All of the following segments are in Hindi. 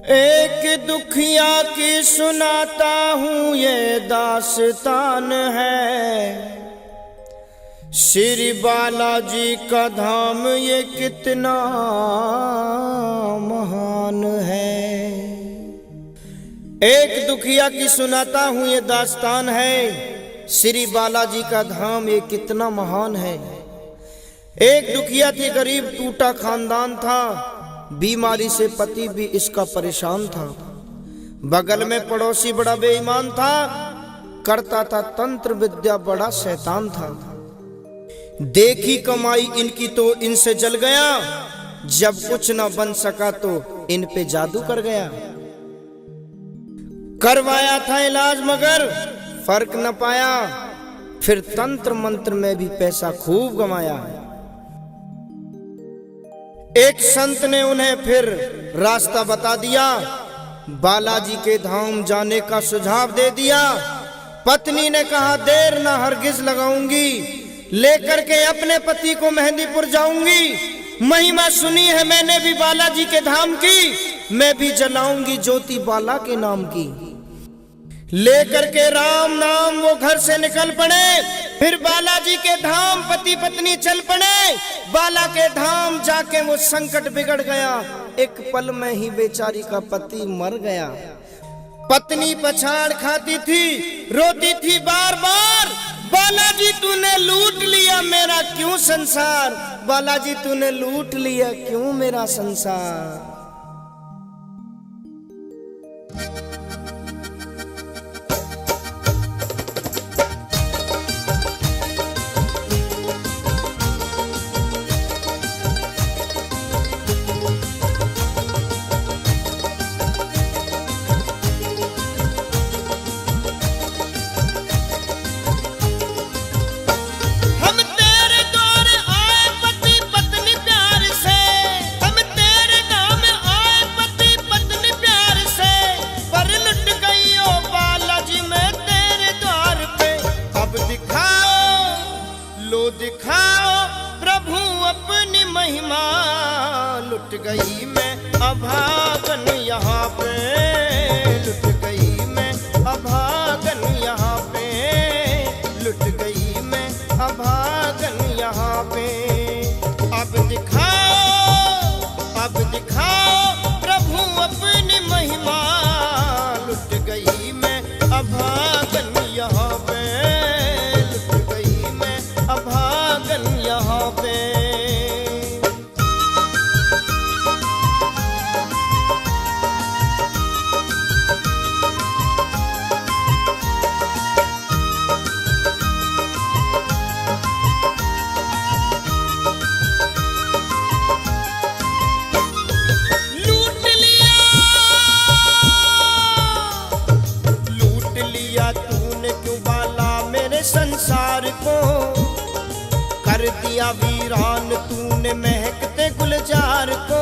एक दुखिया की सुनाता हूँ ये दास्तान है। श्री बालाजी का धाम ये कितना महान है। एक दुखिया की सुनाता हूँ ये दास्तान है। श्री बालाजी का धाम ये कितना महान है। एक दुखिया थी, गरीब टूटा खानदान था। बीमारी से पति भी इसका परेशान था। बगल में पड़ोसी बड़ा बेईमान था, करता था तंत्र विद्या, बड़ा शैतान था। देखी कमाई इनकी तो इनसे जल गया, जब कुछ न बन सका तो इन पे जादू कर गया। करवाया था इलाज मगर फर्क न पाया, फिर तंत्र मंत्र में भी पैसा खूब कमाया। एक संत ने उन्हें फिर रास्ता बता दिया, बालाजी के धाम जाने का सुझाव दे दिया। पत्नी ने कहा देर ना हरगिज लगाऊंगी, लेकर के अपने पति को मेहंदीपुर जाऊंगी। महिमा सुनी है मैंने भी बालाजी के धाम की, मैं भी जलाऊंगी ज्योति बाला के नाम की। लेकर के राम नाम वो घर से निकल पड़े, फिर बालाजी के धाम पति पत्नी चल पड़े। बाला के धाम जाके वो संकट बिगड़ गया, एक पल में ही बेचारी का पति मर गया। पत्नी पछाड़ खाती थी, रोती थी बार बार, बालाजी तूने लूट लिया मेरा क्यों संसार, बालाजी तूने लूट लिया क्यों मेरा संसार। दिखाओ प्रभु अपनी महिमा, लुट गई मैं अभागन यहाँ पे, लुट गई मैं अभागन यहाँ पे, लुट गई मैं अभागन यहाँ पे। अब दिखाओ प्रभु अपनी महिमा, लुट गई मैं अभागन यहाँ पे, लुट गई मैं अभागन यहाँ पे। लूट लिया तूने क्यों बाला मेरे संसार को, कर दिया वीरान तूने महकते गुलजार को।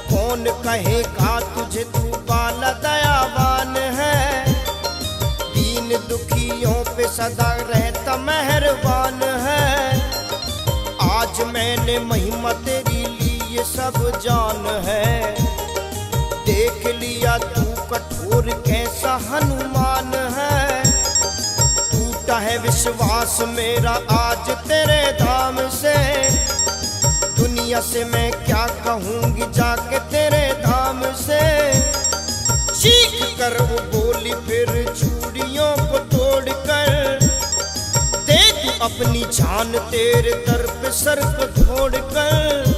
कौन कहेगा तुझे तू बाला दयावान है, दीन दुखियों पे सदा रहता मेहरबान है। आज मैंने महिमा तेरी ली ये सब जान है, देख लिया तू कठोर कैसा हनुमान है। टूटा है विश्वास मेरा आज तेरे धाम से, दुनिया से मैं क्या कहूँगी जाके तेरे धाम से। चीख कर वो बोली फिर चूड़ियों को तोड़ कर, दे तू अपनी जान तेरे दर पे सर को छोड़ कर।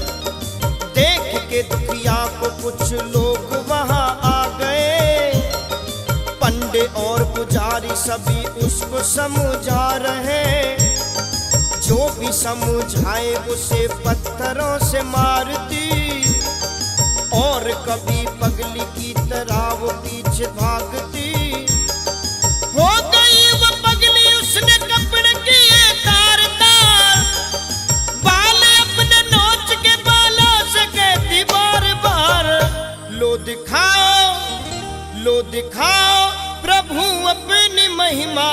देख के दुखिया को कुछ लोग वहाँ आ गए, पंडे और पुजारी सभी उसको समझा रहे। जो भी समझाए उसे पत्थरों से मारती, और कभी पगली की तरह वो पीछे भागती। हो गई वो पगली उसने कपड़े किए तार तार, बाल अपने नोच के बालों से कहती बार बार, लो दिखाओ प्रभु अपनी महिमा,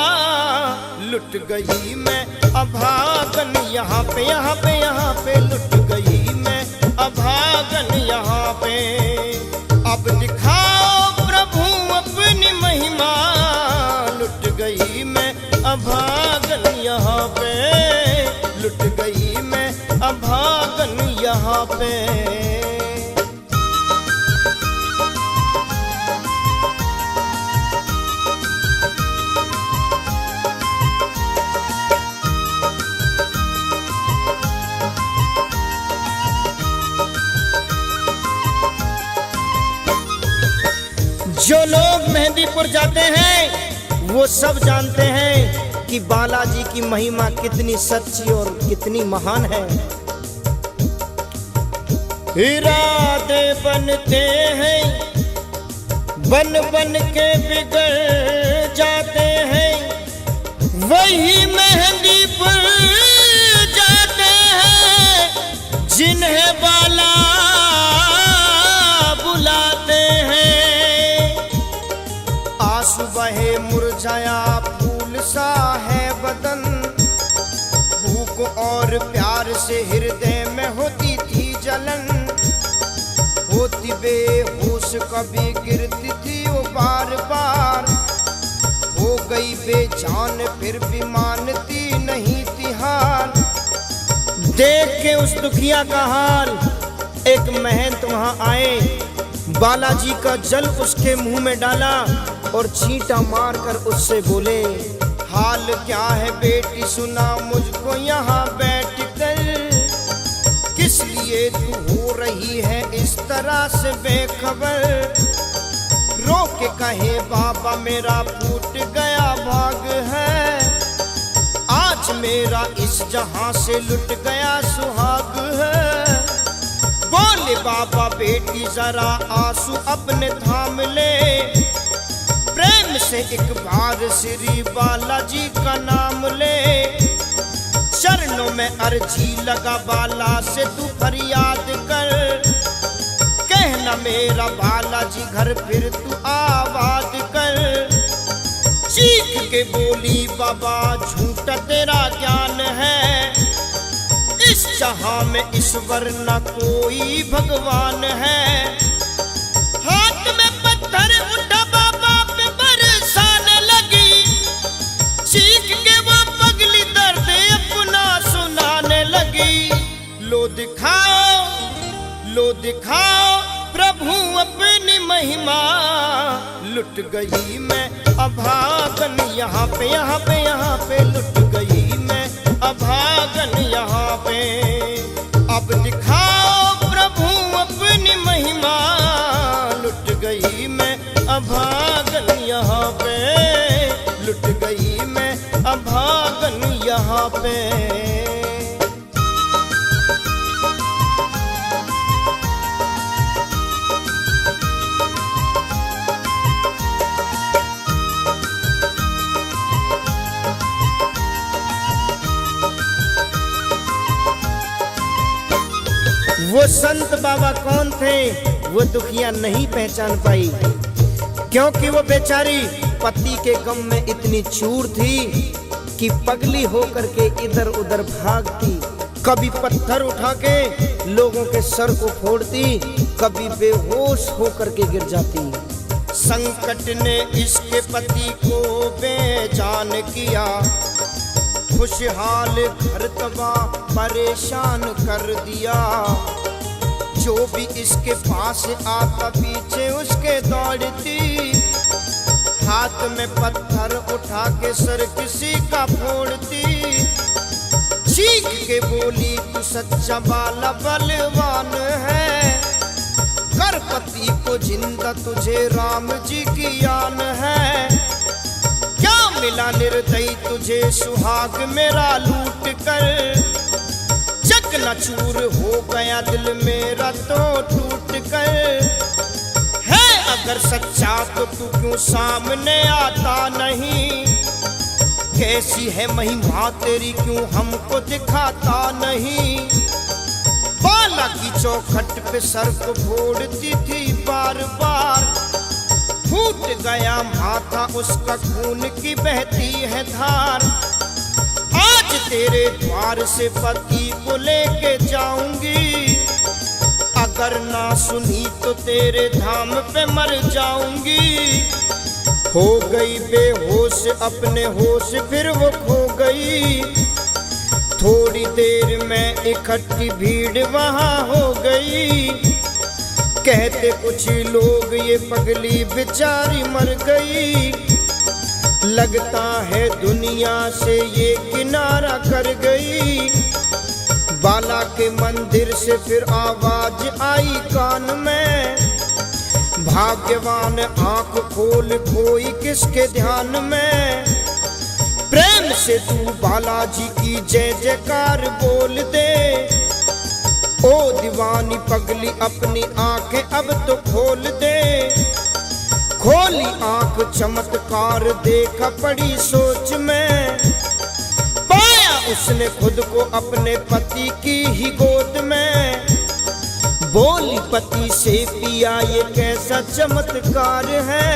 लुट गई मैं अभागन यहाँ पे, यहाँ पे, यहाँ पे, लुट गई मैं अभागन यहाँ पे। अब दिखाओ प्रभु अपनी महिमा, लुट गई मैं अभागन यहाँ पे, लुट गई मैं अभागन यहाँ पे। जो लोग मेहंदीपुर जाते हैं वो सब जानते हैं कि बालाजी की महिमा कितनी सच्ची और कितनी महान है। इरादे बनते हैं, बन बन के बिगड़ जाते हैं, वही मेहंदीपुर जाते हैं जिन्हें बाला बुलाते हैं। आंसू बहे मुरझाया फूल सा है बदन, भूख और प्यार से हृदय में होती थी जलन, होती बेहोश कभी गिरती थी वो बार बार, हो गई बेजान फिर भी मानती नहीं थी हार। देख के उस दुखिया का हाल एक महंत वहां आए, बालाजी का जल उसके मुंह में डाला और छींटा मारकर उससे बोले, हाल क्या है बेटी सुना मुझको यहाँ बैठ कर, किस लिए तू हो रही है इस तरह से बेखबर। रो के कहे बाबा मेरा फूट गया भाग है, आज मेरा इस जहां से लुट गया सुहाग है। बोले बाबा बेटी जरा आंसू अपने थाम ले, प्रेम से एक बार श्री बालाजी का नाम ले, चरणों में अर्जी लगा बाला से तू फरियाद कर, कहना मेरा बालाजी घर फिर तू आबाद कर। चीख के बोली बाबा झूठा तेरा ज्ञान है, इस जहां में ईश्वर न कोई भगवान है। हाथ में पत्थर उठा बाबा पे बरसाने लगी, चीख के वो पगली दर्द अपना सुनाने लगी। लो दिखाओ प्रभु अपनी महिमा, लुट गई मैं अभागन यहाँ पे, यहाँ पे, यहाँ पे, लुट गई मैं अभागन यहाँ पे। अब दिखाओ प्रभु अपनी महिमा, लुट गई मैं अभागन यहाँ पे, लुट गई मैं अभागन यहाँ पे। वो संत बाबा कौन थे वो दुखिया नहीं पहचान पाई, क्योंकि वो बेचारी पति के गम में इतनी चूर थी कि पगली होकर के इधर उधर भागती, कभी पत्थर उठा के लोगों के सर को फोड़ती, कभी बेहोश होकर के गिर जाती। संकट ने इसके पति को बेजान किया, खुशहाल घर तबाह परेशान कर दिया। जो भी इसके पास आता पीछे उसके दौड़ती, हाथ में पत्थर उठा के सर किसी का फोड़ती। चीख के बोली तू सच्चा बाला बलवान है, कर पति को जिंदा तुझे राम जी की आन है। क्या मिला निर्दयी तुझे सुहाग मेरा लूट कर, चकनाचूर हो गया दिल मेरा तो टूट कर। है अगर सच्चा तो तू क्यों सामने आता नहीं, कैसी है महिमा तेरी क्यों हमको दिखाता नहीं। बाला की चौखट पे सर को फोड़ती थी बार बार, फूट गया माथा उसका खून की बहती है धार। आज तेरे द्वार से पति को लेके जाऊंगी, अगर ना सुनी तो तेरे धाम पे मर जाऊंगी। हो गई बेहोश अपने होश फिर वो खो गई। थोड़ी देर में इकट्ठी भीड़ वहां हो गई। कहते कुछ लोग ये पगली बेचारी मर गई। लगता है दुनिया से ये किनारा कर गई। बाला के मंदिर से फिर आवाज आई कान में, भाग्यवान आंख खोल कोई किसके ध्यान में। प्रेम से तू बालाजी की जय जयकार बोल दे। ओ दीवानी पगली अपनी आंखें अब तो खोल दे। खोली आंख चमत्कार देखा पड़ी सोच में। पाया उसने खुद को अपने पति की ही गोद में। बोली पति से पिया ये कैसा चमत्कार है।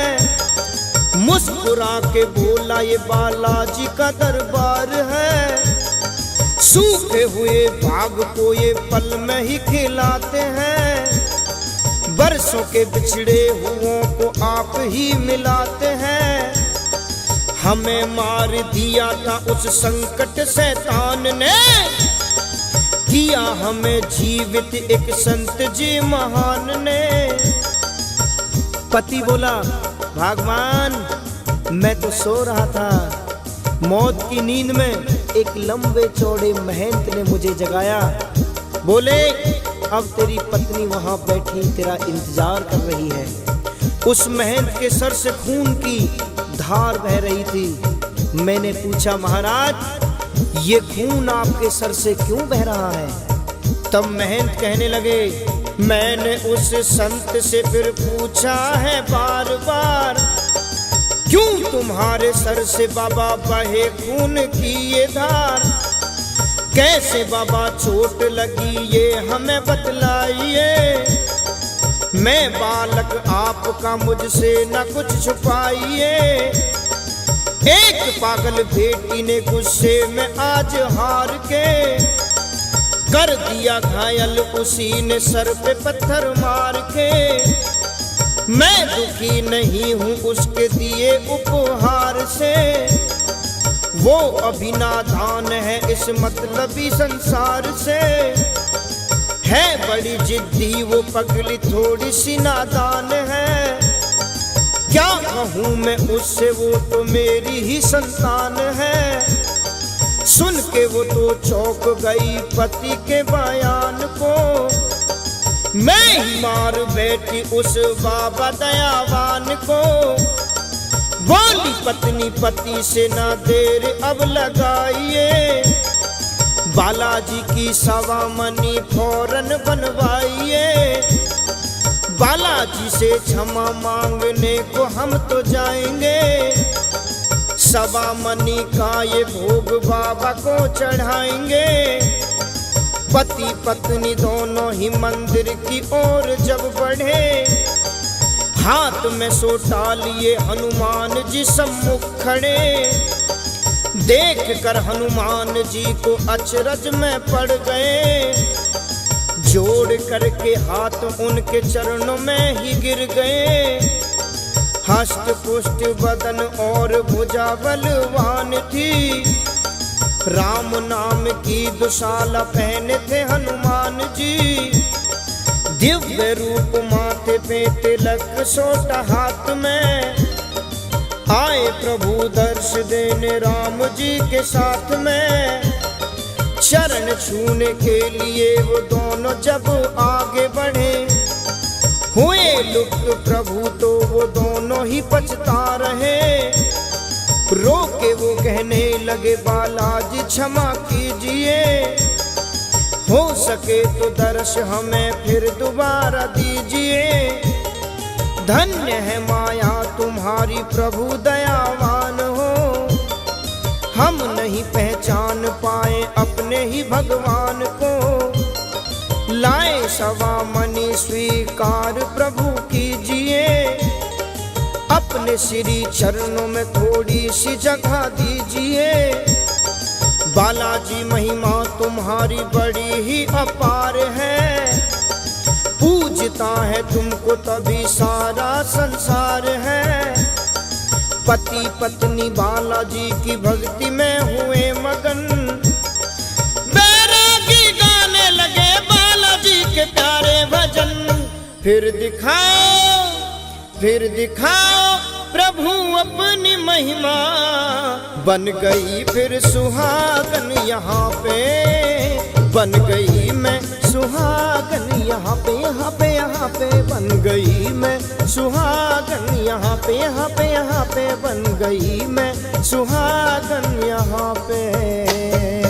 मुस्कुरा के बोला ये बालाजी का दरबार है। सूखे हुए भाग को ये पल में ही खिलाते हैं। बरसों के बिछड़े हुओं को आप ही मिलाते हैं। हमें मार दिया था उस संकट शैतान ने, किया हमें जीवित एक संत जी महान ने। पति बोला भगवान मैं तो सो रहा था, मौत की नींद में एक लंबे चौड़े महंत ने मुझे जगाया। बोले अब तेरी पत्नी वहां बैठी तेरा इंतजार कर रही है। उस महंत के सर से खून की धार बह रही थी। मैंने पूछा महाराज ये खून आपके सर से क्यों बह रहा है? तब महंत कहने लगे मैंने उस संत से फिर पूछा है बार बार, क्यों तुम्हारे सर से बाबा बहे खून की ये धार? कैसे बाबा चोट लगी ये हमें बतलाइए। मैं बालक आपका मुझसे न कुछ छुपाइए। एक पागल बेटी ने गुस्से में आज हार के कर दिया घायल, उसी ने सर पे पत्थर मार के। मैं दुखी नहीं हूँ उसके दिए उपहार से, वो अभी नादान है इस मतलबी संसार से। है बड़ी जिद्दी वो पगली थोड़ी सी नादान है। क्या कहूँ मैं उससे वो तो मेरी ही संतान है। सुन के वो तो चौंक गई पति के बयान को। मैं ही मार बैठी उस बाबा दयावान को। बोली पत्नी पति से ना देर अब लगाइए। बालाजी की सवा मनी फौरन बनवाइए। बालाजी से क्षमा मांगने को हम तो जाएंगे। सवा मनी का ये भोग बाबा को चढ़ाएंगे। पति पत्नी दोनों ही मंदिर की ओर जब बढ़े, हाथ में सोटा लिए हनुमान जी सम्मुख खड़े। देख कर हनुमान जी को अचरज में पड़ गए। जोड़ करके हाथ उनके चरणों में ही गिर गए। हष्ट पुष्ट बदन और भुजा बलवान थी। राम नाम की दुशाला पहने थे हनुमान जी। दिव्य रूप माथे पे तिलक सोटा हाथ में। आए प्रभु दर्श देने राम जी के साथ में। चरण छूने के लिए वो दोनों जब आगे बढ़े, हुए लुप्त प्रभु तो वो दोनों ही पछता रहे। रोके वो कहने लगे बालाजी क्षमा कीजिए। हो सके तो दर्श हमें फिर दोबारा दीजिए। धन्य है माया तुम्हारी प्रभु दयावान हो। हम नहीं पहचान पाए अपने ही भगवान को। लाए सवा मनी स्वीकार प्रभु कीजिए। अपने श्री चरणों में थोड़ी सी जगह दीजिए। बालाजी महिमा तुम्हारी बड़ी ही अपार है। पूजता है तुमको तभी सारा संसार है। पति पत्नी बालाजी की भक्ति में हुए मगन, बैरागी गाने लगे बालाजी के प्यारे भजन। फिर दिखाओ प्रभु अपनी महिमा, बन गई फिर सुहागन यहाँ पे, बन गई मैं सुहागन यहाँ पे, यहाँ पे, यहाँ पे बन गई मैं सुहागन यहाँ पे, यहाँ पे, यहाँ पे बन गई मैं सुहागन यहाँ पे।